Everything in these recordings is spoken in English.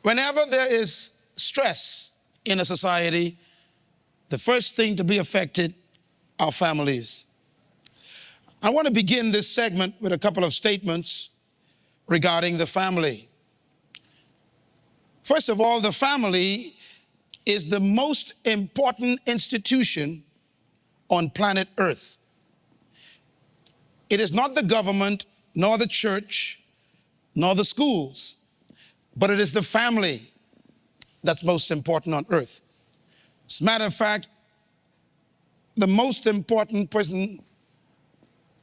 Whenever there is stress in a society, the first thing to be affected are families. I want to begin this segment with a couple of statements regarding the family. First of all, the family is the most important institution on planet Earth. It is not the government, nor the church, nor the schools, but it is the family that's most important on earth. As a matter of fact, the most important person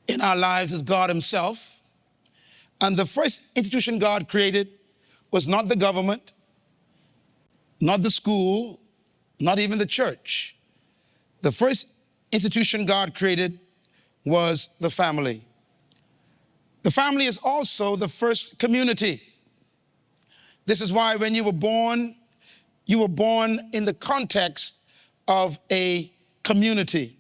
in our lives is God Himself. And the first institution God created was not the government, not the school, not even the church. The first institution God created was the family. The family is also the first community. This is why when you were born in the context of a community.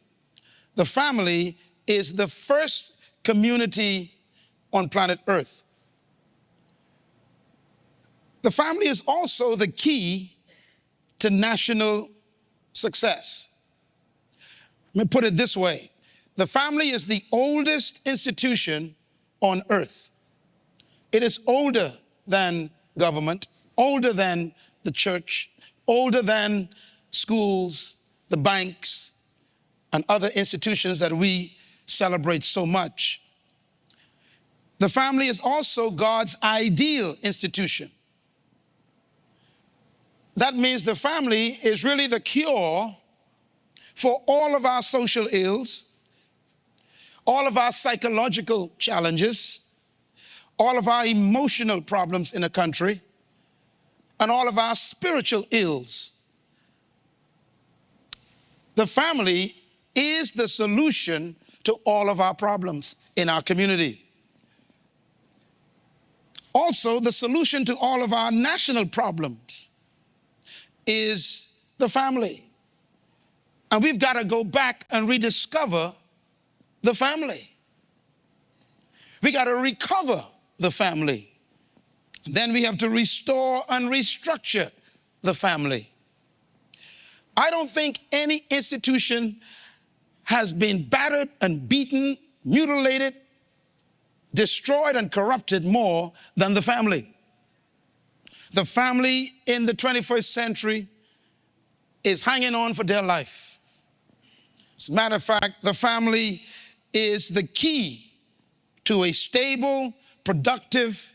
The family is the first community on planet Earth. The family is also the key to national success. Let me put it this way. The family is the oldest institution on earth. It is older than government, older than the church, older than schools, the banks, and other institutions that we celebrate so much. The family is also God's ideal institution. That means the family is really the cure for all of our social ills, all of our psychological challenges, all of our emotional problems in a country, and all of our spiritual ills. The family is the solution to all of our problems in our community. Also, the solution to all of our national problems is the family. And we've got to go back and rediscover the family. We got to recover the family. Then we have to restore and restructure the family. I don't think any institution has been battered and beaten, mutilated, destroyed and corrupted more than the family. The family in the 21st century is hanging on for dear life. As a matter of fact, the family is the key to a stable, productive,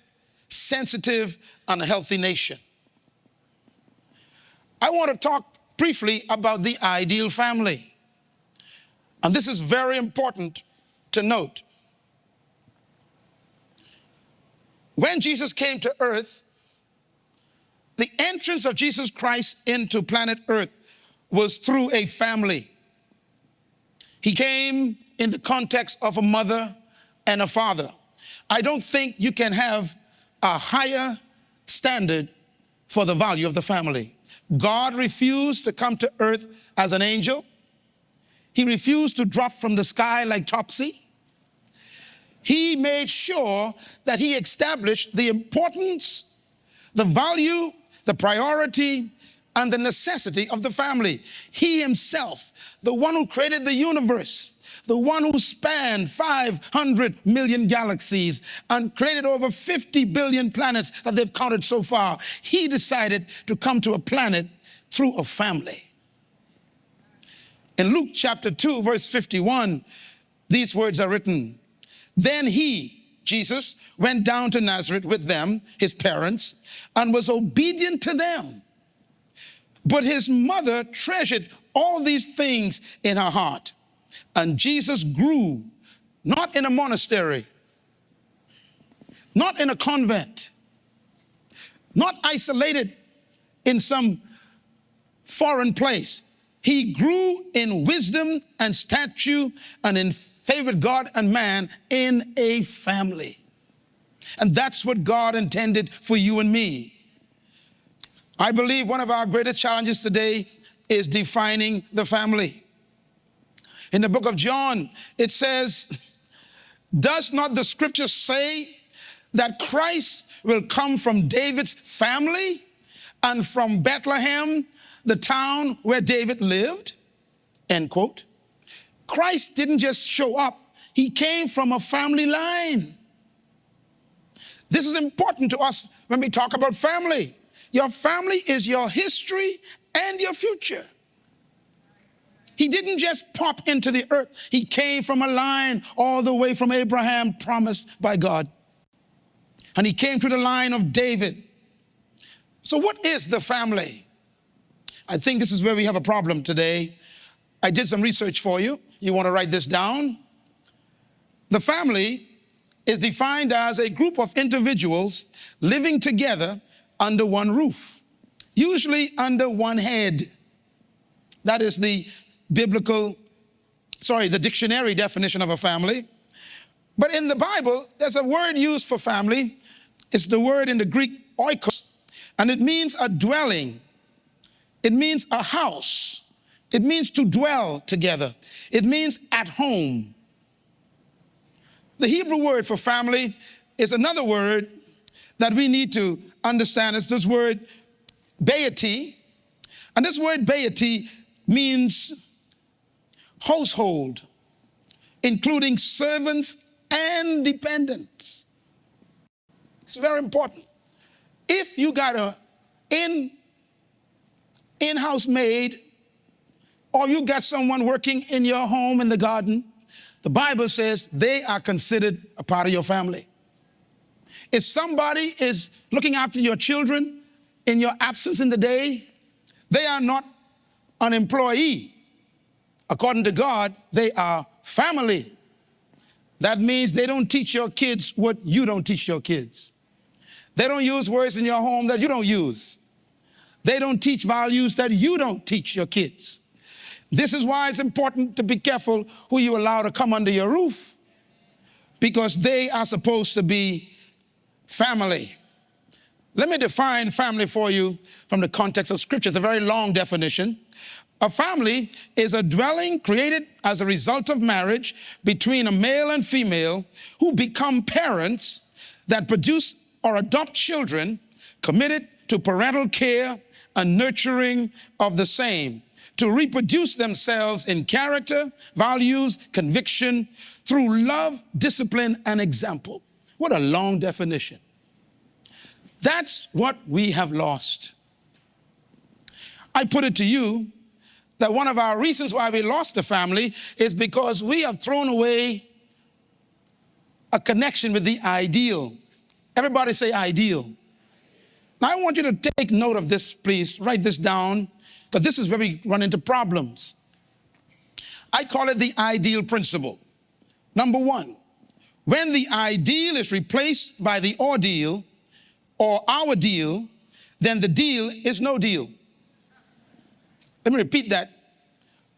sensitive, and healthy nation. I want to talk briefly about the ideal family. And this is very important to note. When Jesus came to earth, the entrance of Jesus Christ into planet Earth was through a family. He came in the context of a mother and a father. I don't think you can have a higher standard for the value of the family. God refused to come to earth as an angel. He refused to drop from the sky like Topsy. He made sure that he established the importance, the value, the priority, and the necessity of the family. He himself, the one who created the universe, the one who spanned 500 million galaxies and created over 50 billion planets that they've counted so far, he decided to come to a planet through a family. In Luke chapter 2, verse 51, these words are written. Then he, Jesus, went down to Nazareth with them, his parents, and was obedient to them. But his mother treasured all these things in her heart. And Jesus grew, not in a monastery, not in a convent, not isolated in some foreign place. He grew in wisdom and stature and in favor with God and man in a family. And that's what God intended for you and me. I believe one of our greatest challenges today is defining the family. In the book of John, it says, does not the scripture say that Christ will come from David's family and from Bethlehem, the town where David lived, end quote. Christ didn't just show up. He came from a family line. This is important to us when we talk about family. Your family is your history and your future. He didn't just pop into the earth. He came from a line all the way from Abraham, promised by God. And he came to the line of David. So what is the family? I think this is where we have a problem today. I did some research for you. You want to write this down? The family is defined as a group of individuals living together under one roof, usually under one head. That is the the dictionary definition of a family. But in the Bible, there's a word used for family. It's the word in the Greek oikos, and it means a dwelling. It means a house. It means to dwell together. It means at home. The Hebrew word for family is another word that we need to understand. It's this word beiti. And this word beiti means household, including servants and dependents. It's very important. If you got a in-house maid, or you got someone working in your home in the garden, the Bible says they are considered a part of your family. If somebody is looking after your children in your absence in the day, they are not an employee. According to God, they are family. That means they don't teach your kids what you don't teach your kids. They don't use words in your home that you don't use. They don't teach values that you don't teach your kids. This is why it's important to be careful who you allow to come under your roof, because they are supposed to be family. Let me define family for you from the context of Scripture. It's a very long definition. A family is a dwelling created as a result of marriage between a male and female who become parents that produce or adopt children committed to parental care and nurturing of the same, to reproduce themselves in character, values, conviction, through love, discipline, and example. What a long definition. That's what we have lost. I put it to you that one of our reasons why we lost the family is because we have thrown away a connection with the ideal. Everybody say ideal. Now I want you to take note of this, please. Write this down, because this is where we run into problems. I call it the ideal principle. Number one, when the ideal is replaced by the ordeal or our deal, then the deal is no deal. Let me repeat that.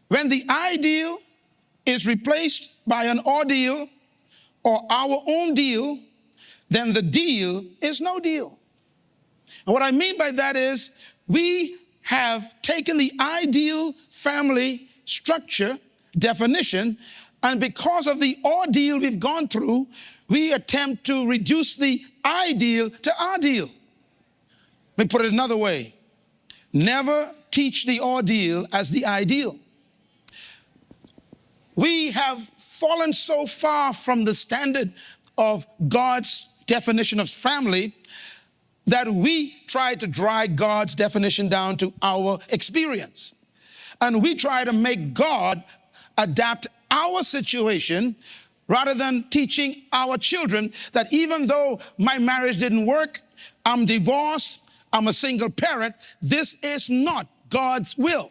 When the ideal is replaced by an ordeal or our own deal, then the deal is no deal. And what I mean by that is we have taken the ideal family structure definition, and because of the ordeal we've gone through, we attempt to reduce the ideal to our deal. Let me put it another way. Never teach the ordeal as the ideal. We have fallen so far from the standard of God's definition of family that we try to drag God's definition down to our experience. And we try to make God adapt our situation rather than teaching our children that even though my marriage didn't work, I'm divorced, I'm a single parent, this is not God's will.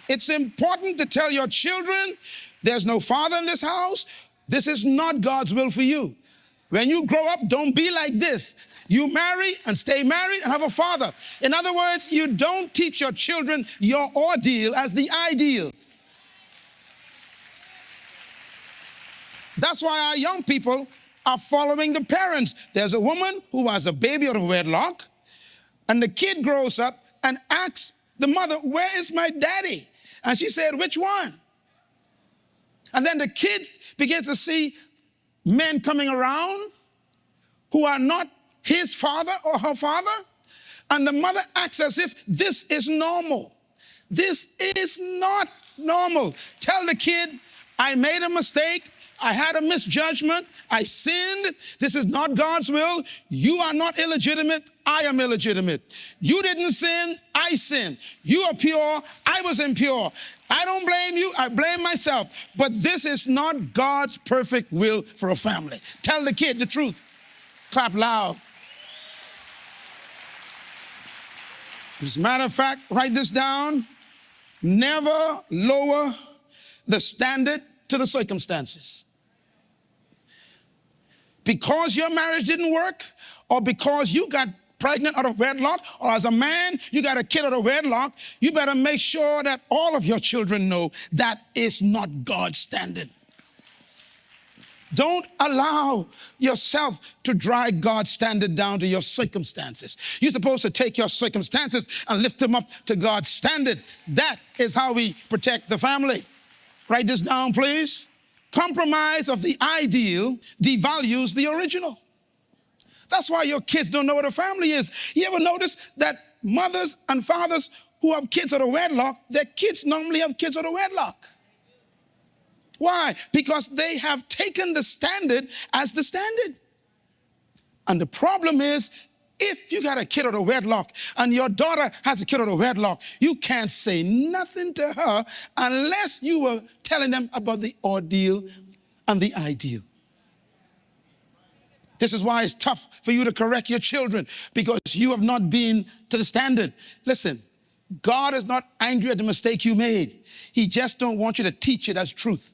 It's important to tell your children there's no father in this house. This is not God's will for you. When you grow up, don't be like this. You marry and stay married and have a father. In other words, you don't teach your children your ordeal as the ideal. That's why our young people are following the parents. There's a woman who has a baby out of wedlock, and the kid grows up and asks the mother, "Where is my daddy?" And she said, "Which one?" And then the kid begins to see men coming around who are not his father or her father, and the mother acts as if this is normal. This is not normal. Tell the kid, I made a mistake. I had a misjudgment. I sinned. This is not God's will. You are not illegitimate. I am illegitimate. You didn't sin. I sinned. You are pure. I was impure. I don't blame you. I blame myself. But this is not God's perfect will for a family. Tell the kid the truth. Clap loud. As a matter of fact, write this down. Never lower the standard to the circumstances. Because your marriage didn't work, or because you got pregnant out of wedlock, or as a man, you got a kid out of wedlock, you better make sure that all of your children know that is not God's standard. Don't allow yourself to drag God's standard down to your circumstances. You're supposed to take your circumstances and lift them up to God's standard. That is how we protect the family. Write this down, please. Compromise of the ideal devalues the original. That's why your kids don't know what a family is. You ever notice that mothers and fathers who have kids out of wedlock, their kids normally have kids out of wedlock? Why? Because they have taken the standard as the standard. And the problem is, if you got a kid out of wedlock and your daughter has a kid out of wedlock, you can't say nothing to her unless you were telling them about the ordeal and the ideal. This is why it's tough for you to correct your children, because you have not been to the standard. Listen, God is not angry at the mistake you made. He just don't want you to teach it as truth.